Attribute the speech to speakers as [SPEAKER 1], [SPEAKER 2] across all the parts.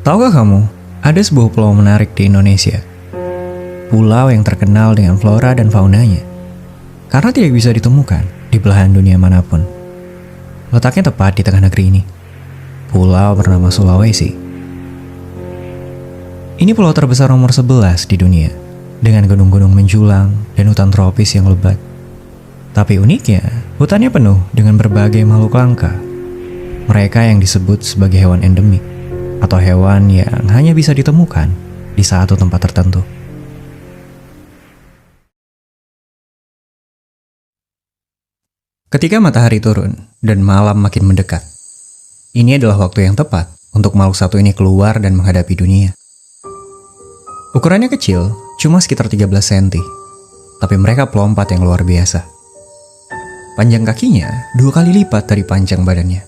[SPEAKER 1] Tahukah kamu, ada sebuah pulau menarik di Indonesia. Pulau yang terkenal dengan flora dan faunanya. Karena tidak bisa ditemukan di belahan dunia manapun. Letaknya tepat di tengah negeri ini. Pulau bernama Sulawesi. Ini pulau terbesar nomor 11 di dunia, dengan gunung-gunung menjulang dan hutan tropis yang lebat. Tapi uniknya, hutannya penuh dengan berbagai makhluk langka. Mereka yang disebut sebagai hewan endemik, atau hewan yang hanya bisa ditemukan di satu tempat tertentu. Ketika matahari turun dan malam makin mendekat, ini adalah waktu yang tepat untuk makhluk satu ini keluar dan menghadapi dunia. Ukurannya kecil, cuma sekitar 13 cm, tapi mereka pelompat yang luar biasa. Panjang kakinya 2 kali lipat dari panjang badannya,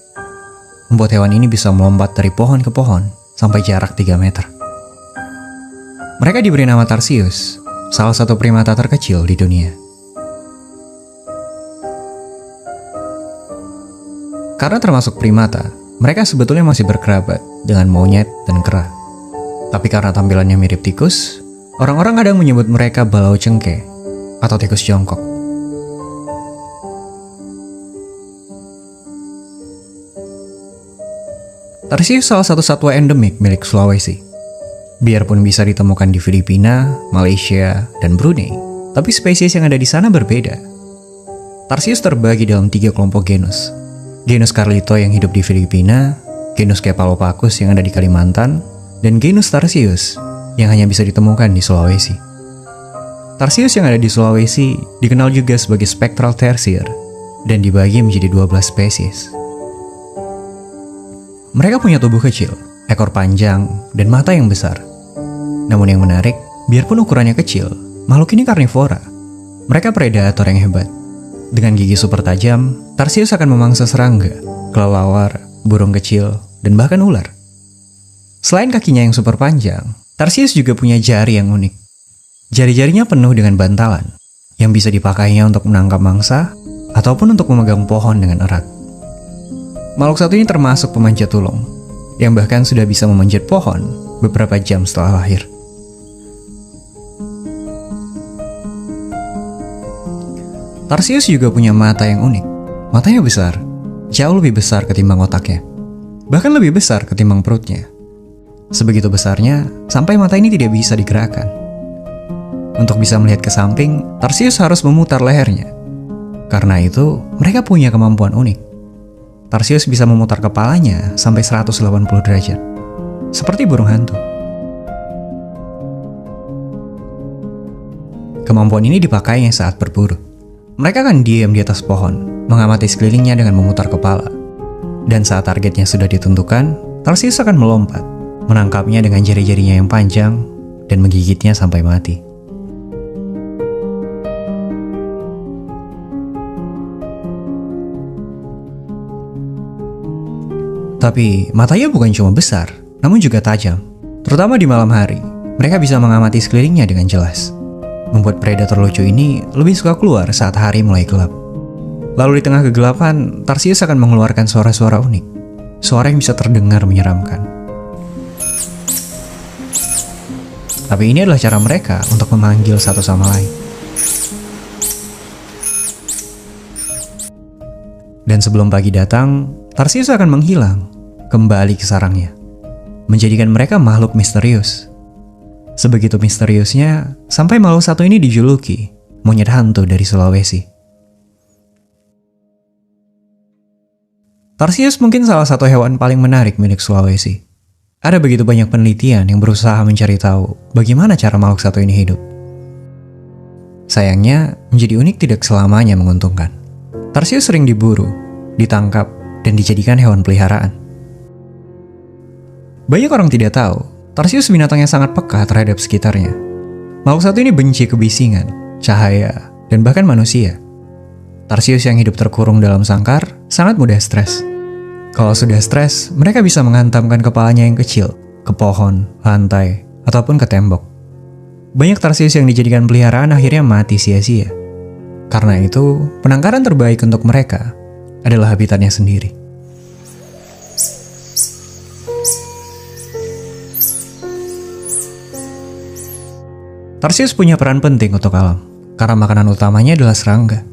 [SPEAKER 1] membuat hewan ini bisa melompat dari pohon ke pohon sampai jarak 3 meter. Mereka diberi nama Tarsius, salah satu primata terkecil di dunia. Karena termasuk primata, mereka sebetulnya masih berkerabat dengan monyet dan kera. Tapi karena tampilannya mirip tikus, orang-orang kadang menyebut mereka balau cengkeh atau tikus jongkok. Tarsius salah satu satwa endemik milik Sulawesi. Biarpun bisa ditemukan di Filipina, Malaysia, dan Brunei, tapi spesies yang ada di sana berbeda. Tarsius terbagi dalam 3 kelompok genus. Genus Carlito yang hidup di Filipina, genus Cephalopacus yang ada di Kalimantan, dan genus Tarsius yang hanya bisa ditemukan di Sulawesi. Tarsius yang ada di Sulawesi dikenal juga sebagai spectral tarsier dan dibagi menjadi 12 spesies. Mereka punya tubuh kecil, ekor panjang, dan mata yang besar. Namun yang menarik, biarpun ukurannya kecil, makhluk ini karnivora. Mereka predator yang hebat. Dengan gigi super tajam, Tarsius akan memangsa serangga, kelelawar, burung kecil, dan bahkan ular. Selain kakinya yang super panjang, Tarsius juga punya jari yang unik. Jari-jarinya penuh dengan bantalan, yang bisa dipakainya untuk menangkap mangsa, ataupun untuk memegang pohon dengan erat. Makhluk satu ini termasuk pemanjat tulung, yang bahkan sudah bisa memanjat pohon beberapa jam setelah lahir. Tarsius juga punya mata yang unik. Matanya besar, jauh lebih besar ketimbang otaknya. Bahkan lebih besar ketimbang perutnya. Sebegitu besarnya, sampai mata ini tidak bisa digerakkan. Untuk bisa melihat ke samping, Tarsius harus memutar lehernya. Karena itu, mereka punya kemampuan unik. Tarsius bisa memutar kepalanya sampai 180 derajat. Seperti burung hantu. Kemampuan ini dipakainya saat berburu. Mereka akan diam di atas pohon, mengamati sekelilingnya dengan memutar kepala. Dan saat targetnya sudah ditentukan, Tarsius akan melompat, menangkapnya dengan jari-jarinya yang panjang, dan menggigitnya sampai mati. Tapi matanya bukan cuma besar, namun juga tajam. Terutama di malam hari, mereka bisa mengamati sekelilingnya dengan jelas. Membuat predator lucu ini lebih suka keluar saat hari mulai gelap. Lalu di tengah kegelapan, Tarsius akan mengeluarkan suara-suara unik. Suara yang bisa terdengar menyeramkan. Tapi ini adalah cara mereka untuk memanggil satu sama lain. Dan sebelum pagi datang, Tarsius akan menghilang, kembali ke sarangnya, menjadikan mereka makhluk misterius. Sebegitu misteriusnya, sampai makhluk satu ini dijuluki monyet hantu dari Sulawesi. Tarsius mungkin salah satu hewan paling menarik milik Sulawesi. Ada begitu banyak penelitian yang berusaha mencari tahu bagaimana cara makhluk satu ini hidup. Sayangnya, menjadi unik tidak selamanya menguntungkan. Tarsius sering diburu, ditangkap, dan dijadikan hewan peliharaan. Banyak orang tidak tahu, Tarsius binatang yang sangat peka terhadap sekitarnya. Makhluk satu ini benci kebisingan, cahaya, dan bahkan manusia. Tarsius yang hidup terkurung dalam sangkar sangat mudah stres. Kalau sudah stres, mereka bisa menghantamkan kepalanya yang kecil ke pohon, lantai, ataupun ke tembok. Banyak Tarsius yang dijadikan peliharaan akhirnya mati sia-sia. Karena itu, penangkaran terbaik untuk mereka adalah habitatnya sendiri. Tarsius punya peran penting untuk alam, karena makanan utamanya adalah serangga.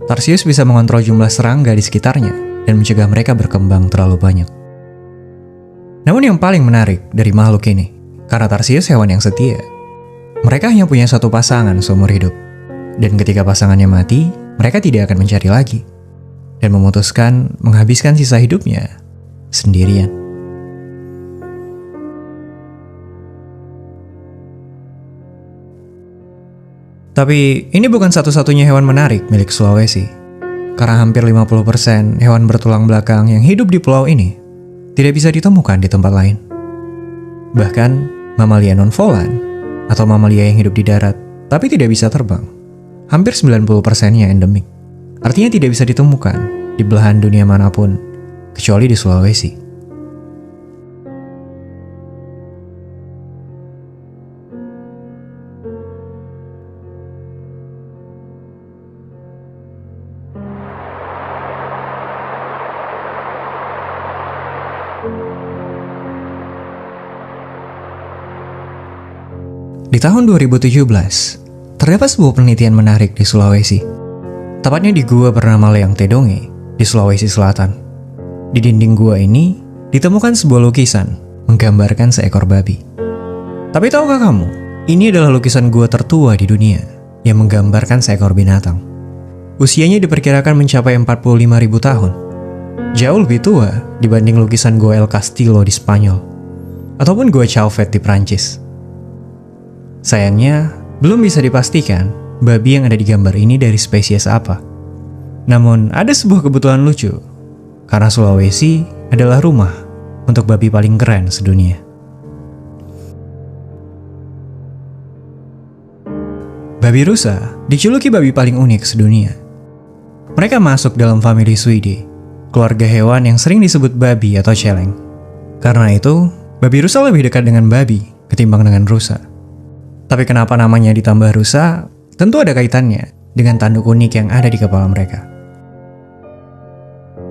[SPEAKER 1] Tarsius bisa mengontrol jumlah serangga di sekitarnya dan mencegah mereka berkembang terlalu banyak. Namun yang paling menarik dari makhluk ini, karena Tarsius hewan yang setia, mereka hanya punya satu pasangan seumur hidup. Dan ketika pasangannya mati, mereka tidak akan mencari lagi dan memutuskan menghabiskan sisa hidupnya sendirian. Tapi ini bukan satu-satunya hewan menarik milik Sulawesi. Karena hampir 50% hewan bertulang belakang yang hidup di pulau ini tidak bisa ditemukan di tempat lain. Bahkan mamalia non-volan atau mamalia yang hidup di darat tapi tidak bisa terbang, hampir 90%-nya endemik. Artinya tidak bisa ditemukan di belahan dunia manapun kecuali di Sulawesi. Di tahun 2017, terdapat sebuah penelitian menarik di Sulawesi. Tepatnya di gua bernama Leang Tedonge, di Sulawesi Selatan. Di dinding gua ini, ditemukan sebuah lukisan menggambarkan seekor babi. Tapi tahukah kamu, ini adalah lukisan gua tertua di dunia yang menggambarkan seekor binatang. Usianya diperkirakan mencapai 45.000 tahun. Jauh lebih tua dibanding lukisan gua El Castillo di Spanyol, ataupun gua Chauvet di Prancis. Sayangnya, belum bisa dipastikan babi yang ada di gambar ini dari spesies apa. Namun, ada sebuah kebetulan lucu, karena Sulawesi adalah rumah untuk babi paling keren sedunia. Babi rusa dijuluki babi paling unik sedunia. Mereka masuk dalam famili Suidae, keluarga hewan yang sering disebut babi atau celeng. Karena itu, babi rusa lebih dekat dengan babi ketimbang dengan rusa. Tapi kenapa namanya ditambah rusa? Tentu ada kaitannya dengan tanduk unik yang ada di kepala mereka.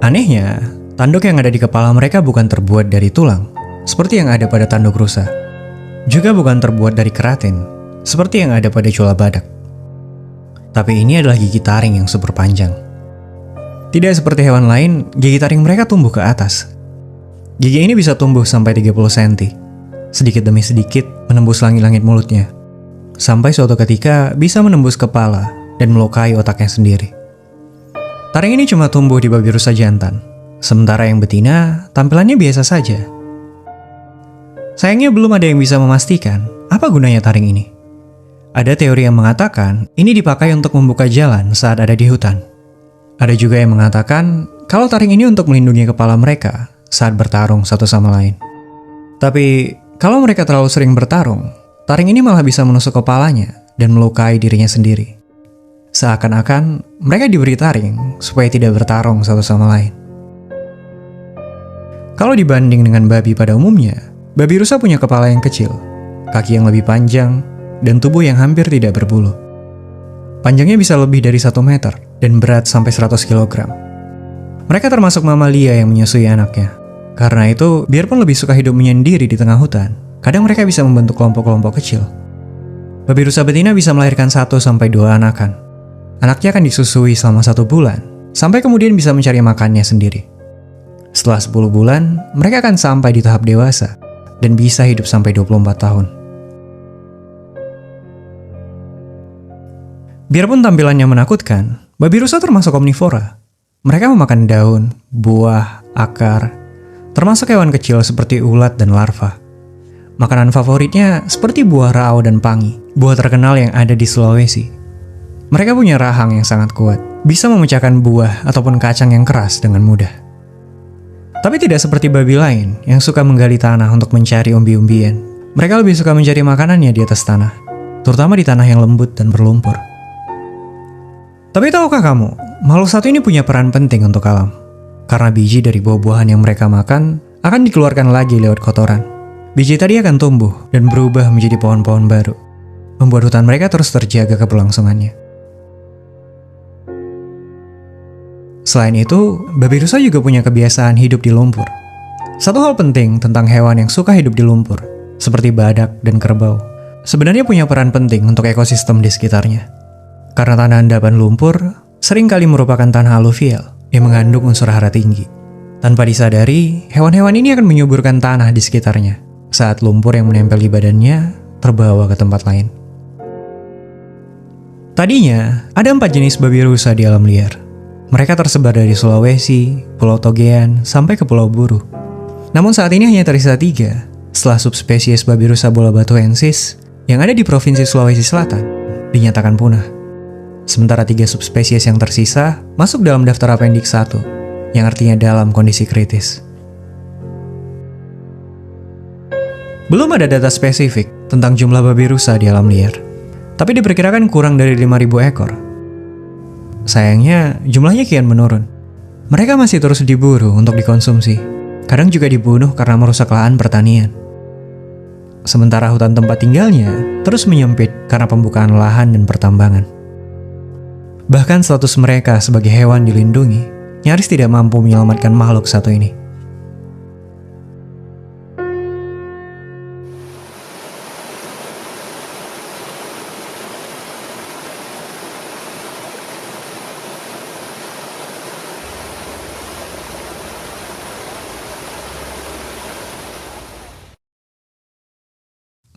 [SPEAKER 1] Anehnya, tanduk yang ada di kepala mereka bukan terbuat dari tulang, seperti yang ada pada tanduk rusa. Juga bukan terbuat dari keratin, seperti yang ada pada cula badak. Tapi ini adalah gigi taring yang super panjang. Tidak seperti hewan lain, gigi taring mereka tumbuh ke atas. Gigi ini bisa tumbuh sampai 30 cm, sedikit demi sedikit menembus langit-langit mulutnya, sampai suatu ketika bisa menembus kepala dan melukai otaknya sendiri. Taring ini cuma tumbuh di babi rusa jantan, sementara yang betina tampilannya biasa saja. Sayangnya belum ada yang bisa memastikan apa gunanya taring ini. Ada teori yang mengatakan ini dipakai untuk membuka jalan saat ada di hutan. Ada juga yang mengatakan kalau taring ini untuk melindungi kepala mereka saat bertarung satu sama lain. Tapi kalau mereka terlalu sering bertarung, taring ini malah bisa menusuk kepalanya dan melukai dirinya sendiri. Seakan-akan mereka diberi taring supaya tidak bertarung satu sama lain. Kalau dibanding dengan babi pada umumnya, babi rusa punya kepala yang kecil, kaki yang lebih panjang, dan tubuh yang hampir tidak berbulu. Panjangnya bisa lebih dari 1 meter dan berat sampai 100 kg. Mereka termasuk mamalia yang menyusui anaknya. Karena itu, biarpun lebih suka hidup menyendiri di tengah hutan, kadang mereka bisa membentuk kelompok-kelompok kecil. Babi rusa betina bisa melahirkan 1-2 anakan. Anaknya akan disusui selama 1 bulan, sampai kemudian bisa mencari makannya sendiri. Setelah 10 bulan, mereka akan sampai di tahap dewasa, dan bisa hidup sampai 24 tahun. Biarpun tampilannya menakutkan, babi rusa termasuk omnivora. Mereka memakan daun, buah, akar, termasuk hewan kecil seperti ulat dan larva. Makanan favoritnya seperti buah raau dan pangi, buah terkenal yang ada di Sulawesi. Mereka punya rahang yang sangat kuat, bisa memecahkan buah ataupun kacang yang keras dengan mudah. Tapi tidak seperti babi lain yang suka menggali tanah untuk mencari umbi-umbian. Mereka lebih suka mencari makanannya di atas tanah, terutama di tanah yang lembut dan berlumpur. Tapi tahukah kamu, makhluk satu ini punya peran penting untuk alam. Karena biji dari buah-buahan yang mereka makan akan dikeluarkan lagi lewat kotoran. Biji tadi akan tumbuh dan berubah menjadi pohon-pohon baru, membuat hutan mereka terus terjaga keberlangsungannya. Selain itu, babi rusa juga punya kebiasaan hidup di lumpur. Satu hal penting tentang hewan yang suka hidup di lumpur, seperti badak dan kerbau, sebenarnya punya peran penting untuk ekosistem di sekitarnya. Karena tanah endapan lumpur seringkali merupakan tanah aluvial yang mengandung unsur hara tinggi. Tanpa disadari, hewan-hewan ini akan menyuburkan tanah di sekitarnya saat lumpur yang menempel di badannya terbawa ke tempat lain. Tadinya, ada 4 jenis babi rusa di alam liar. Mereka tersebar dari Sulawesi, Pulau Togean, sampai ke Pulau Buru. Namun saat ini hanya tersisa 3 setelah subspesies babi rusa bola batuensis yang ada di Provinsi Sulawesi Selatan dinyatakan punah. Sementara 3 subspesies yang tersisa masuk dalam daftar Appendix 1, yang artinya dalam kondisi kritis. Belum ada data spesifik tentang jumlah babi rusa di alam liar, tapi diperkirakan kurang dari 5.000 ekor. Sayangnya, jumlahnya kian menurun. Mereka masih terus diburu untuk dikonsumsi, kadang juga dibunuh karena merusak lahan pertanian. Sementara hutan tempat tinggalnya terus menyempit karena pembukaan lahan dan pertambangan. Bahkan status mereka sebagai hewan dilindungi nyaris tidak mampu menyelamatkan makhluk satu ini.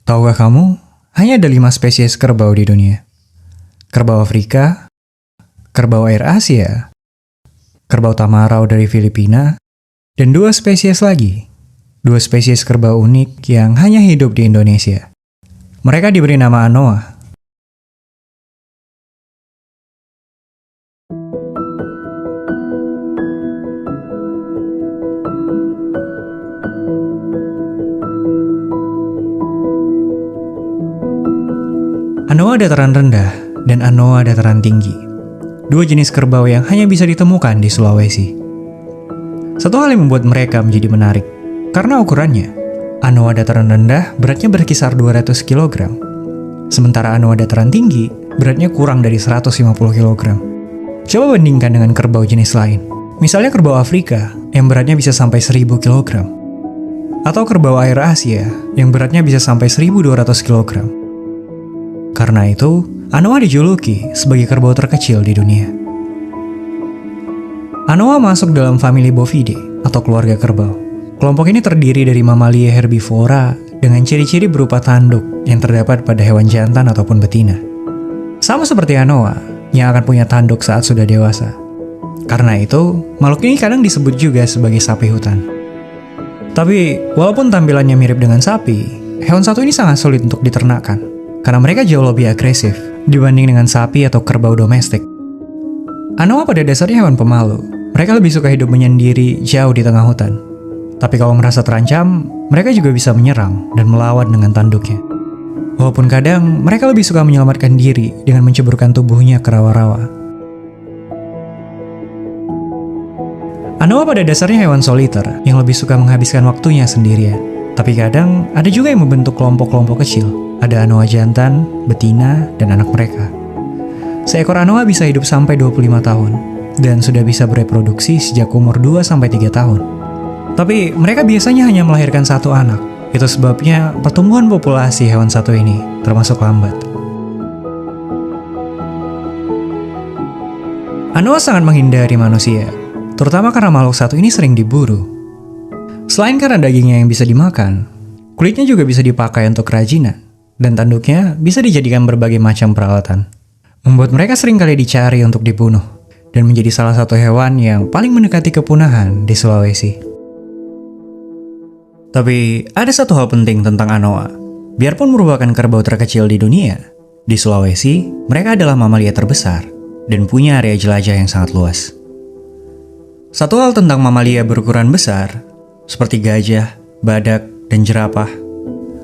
[SPEAKER 1] Tahukah kamu, hanya ada 5 spesies kerbau di dunia. Kerbau Afrika, kerbau air Asia, kerbau tamarau dari Filipina, dan 2 spesies lagi. 2 spesies kerbau unik yang hanya hidup di Indonesia. Mereka diberi nama anoa. Anoa dataran rendah dan anoa dataran tinggi. 2 jenis kerbau yang hanya bisa ditemukan di Sulawesi. Satu hal yang membuat mereka menjadi menarik, karena ukurannya. Anoa dataran rendah beratnya berkisar 200 kg, sementara anoa dataran tinggi beratnya kurang dari 150 kg. Coba bandingkan dengan kerbau jenis lain. Misalnya kerbau Afrika yang beratnya bisa sampai 1000 kg. Atau kerbau air Asia yang beratnya bisa sampai 1200 kg. Karena itu, anoa dijuluki sebagai kerbau terkecil di dunia. Anoa masuk dalam famili Bovidae atau keluarga kerbau. Kelompok ini terdiri dari mamalia herbivora dengan ciri-ciri berupa tanduk yang terdapat pada hewan jantan ataupun betina. Sama seperti anoa yang akan punya tanduk saat sudah dewasa. Karena itu, makhluk ini kadang disebut juga sebagai sapi hutan. Tapi, walaupun tampilannya mirip dengan sapi, hewan satu ini sangat sulit untuk diternakkan. Karena mereka jauh lebih agresif dibanding dengan sapi atau kerbau domestik. Anoa pada dasarnya hewan pemalu. Mereka lebih suka hidup menyendiri jauh di tengah hutan. Tapi kalau merasa terancam, mereka juga bisa menyerang dan melawan dengan tanduknya. Walaupun kadang mereka lebih suka menyelamatkan diri dengan menceburkan tubuhnya ke rawa-rawa. Anoa pada dasarnya hewan soliter yang lebih suka menghabiskan waktunya sendirian. Tapi kadang ada juga yang membentuk kelompok-kelompok kecil. Ada anoa jantan, betina, dan anak mereka. Seekor anoa bisa hidup sampai 25 tahun dan sudah bisa bereproduksi sejak umur 2-3 tahun. Tapi mereka biasanya hanya melahirkan 1 anak. Itu sebabnya pertumbuhan populasi hewan satu ini termasuk lambat. Anoa sangat menghindari manusia, terutama karena makhluk satu ini sering diburu. Selain karena dagingnya yang bisa dimakan, kulitnya juga bisa dipakai untuk kerajinan. Dan tanduknya bisa dijadikan berbagai macam peralatan. Membuat mereka sering kali dicari untuk dibunuh. Dan menjadi salah satu hewan yang paling mendekati kepunahan di Sulawesi. Tapi ada satu hal penting tentang anoa. Biarpun merupakan kerbau terkecil di dunia, di Sulawesi mereka adalah mamalia terbesar dan punya area jelajah yang sangat luas. Satu hal tentang mamalia berukuran besar, seperti gajah, badak, dan jerapah,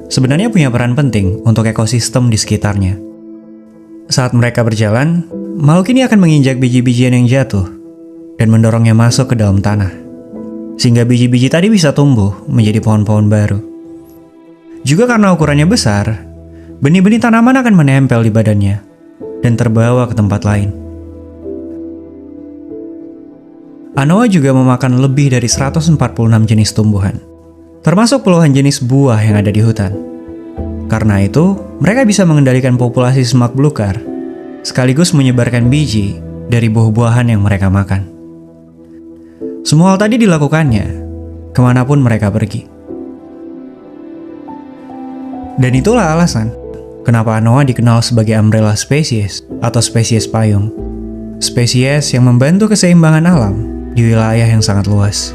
[SPEAKER 1] sebenarnya punya peran penting untuk ekosistem di sekitarnya. Saat mereka berjalan, makhluk ini akan menginjak biji-bijian yang jatuh dan mendorongnya masuk ke dalam tanah, sehingga biji-biji tadi bisa tumbuh menjadi pohon-pohon baru. Juga karena ukurannya besar, benih-benih tanaman akan menempel di badannya dan terbawa ke tempat lain. Anoa juga memakan lebih dari 146 jenis tumbuhan, termasuk puluhan jenis buah yang ada di hutan. Karena itu, mereka bisa mengendalikan populasi semak belukar, sekaligus menyebarkan biji dari buah-buahan yang mereka makan. Semua hal tadi dilakukannya kemanapun mereka pergi. Dan itulah alasan kenapa Anoa dikenal sebagai umbrella species atau spesies payung. Spesies yang membantu keseimbangan alam di wilayah yang sangat luas.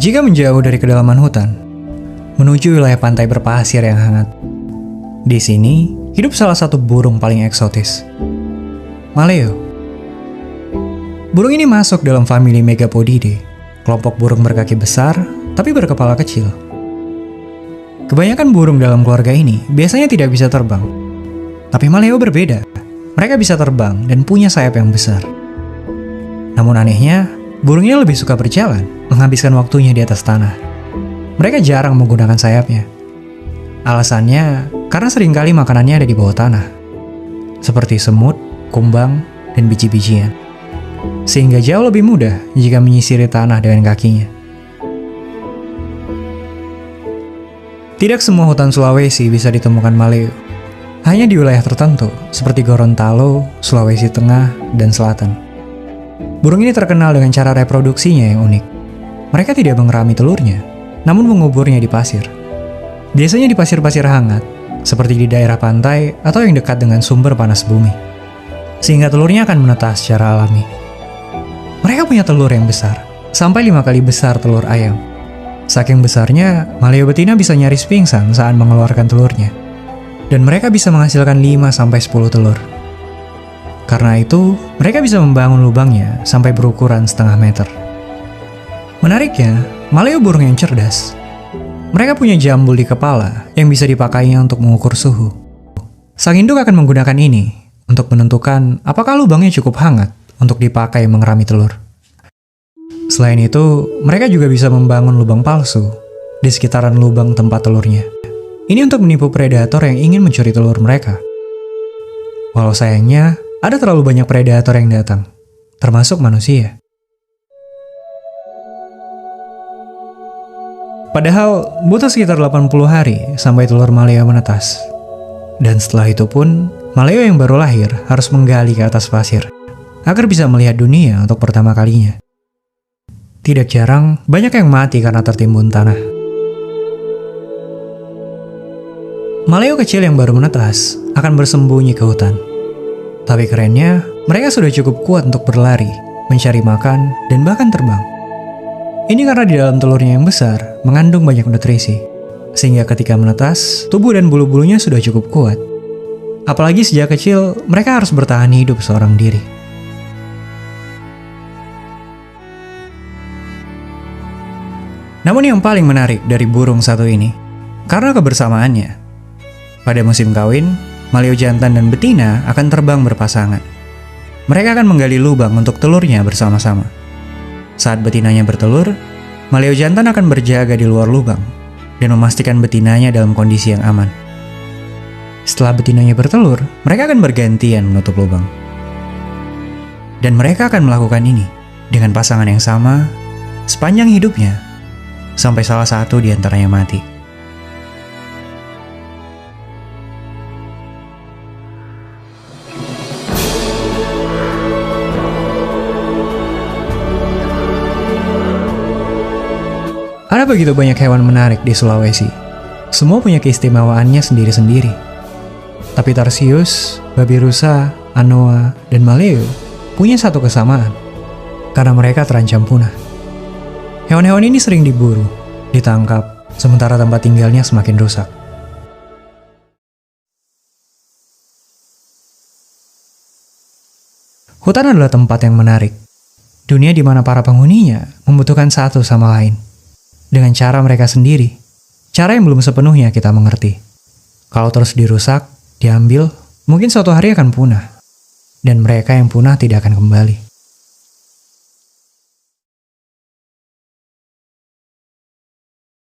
[SPEAKER 1] Jika menjauh dari kedalaman hutan, menuju wilayah pantai berpasir yang hangat. Di sini, hidup salah satu burung paling eksotis, Maleo. Burung ini masuk dalam famili Megapodidae, kelompok burung berkaki besar tapi berkepala kecil. Kebanyakan burung dalam keluarga ini biasanya tidak bisa terbang. Tapi Maleo berbeda. Mereka bisa terbang dan punya sayap yang besar. Namun anehnya, burung ini lebih suka berjalan, menghabiskan waktunya di atas tanah. Mereka jarang menggunakan sayapnya. Alasannya, karena seringkali makanannya ada di bawah tanah, seperti semut, kumbang, dan biji-bijian. Sehingga jauh lebih mudah jika menyisiri tanah dengan kakinya. Tidak semua hutan Sulawesi bisa ditemukan Maleo. Hanya di wilayah tertentu, seperti Gorontalo, Sulawesi Tengah, dan Selatan. Burung ini terkenal dengan cara reproduksinya yang unik. Mereka tidak mengerami telurnya, namun menguburnya di pasir. Biasanya di pasir-pasir hangat, seperti di daerah pantai atau yang dekat dengan sumber panas bumi. Sehingga telurnya akan menetas secara alami. Mereka punya telur yang besar, sampai 5 kali besar telur ayam. Saking besarnya, Maleo betina bisa nyaris pingsan saat mengeluarkan telurnya. Dan mereka bisa menghasilkan 5-10 telur. Karena itu, mereka bisa membangun lubangnya sampai berukuran setengah meter. Menariknya, Maleo burung yang cerdas. Mereka punya jambul di kepala yang bisa dipakainya untuk mengukur suhu. Sang induk akan menggunakan ini untuk menentukan apakah lubangnya cukup hangat untuk dipakai mengerami telur. Selain itu, mereka juga bisa membangun lubang palsu di sekitaran lubang tempat telurnya. Ini untuk menipu predator yang ingin mencuri telur mereka. Walau sayangnya, ada terlalu banyak predator yang datang, termasuk manusia. Padahal, butuh sekitar 80 hari sampai telur Maleo menetas. Dan setelah itu pun, Maleo yang baru lahir harus menggali ke atas pasir, agar bisa melihat dunia untuk pertama kalinya. Tidak jarang, banyak yang mati karena tertimbun tanah. Maleo kecil yang baru menetas akan bersembunyi ke hutan. Tapi kerennya, mereka sudah cukup kuat untuk berlari, mencari makan, dan bahkan terbang. Ini karena di dalam telurnya yang besar mengandung banyak nutrisi, sehingga ketika menetas, tubuh dan bulu-bulunya sudah cukup kuat. Apalagi sejak kecil, mereka harus bertahan hidup seorang diri. Namun yang paling menarik dari burung satu ini, karena kebersamaannya. Pada musim kawin, Maleo jantan dan betina akan terbang berpasangan. Mereka akan menggali lubang untuk telurnya bersama-sama. Saat betinanya bertelur, Maleo jantan akan berjaga di luar lubang dan memastikan betinanya dalam kondisi yang aman. Setelah betinanya bertelur, mereka akan bergantian menutup lubang. Dan mereka akan melakukan ini dengan pasangan yang sama sepanjang hidupnya, sampai salah satu di antaranya mati. Ada begitu banyak hewan menarik di Sulawesi. Semua punya keistimewaannya sendiri-sendiri. Tapi Tarsius, babi rusa, Anoa, dan Maleo punya satu kesamaan. Karena mereka terancam punah. Hewan-hewan ini sering diburu, ditangkap, sementara tempat tinggalnya semakin rusak. Hutan adalah tempat yang menarik. Dunia di mana para penghuninya membutuhkan satu sama lain. Dengan cara mereka sendiri. Cara yang belum sepenuhnya kita mengerti. Kalau terus dirusak, diambil, mungkin suatu hari akan punah. Dan mereka yang punah tidak akan kembali.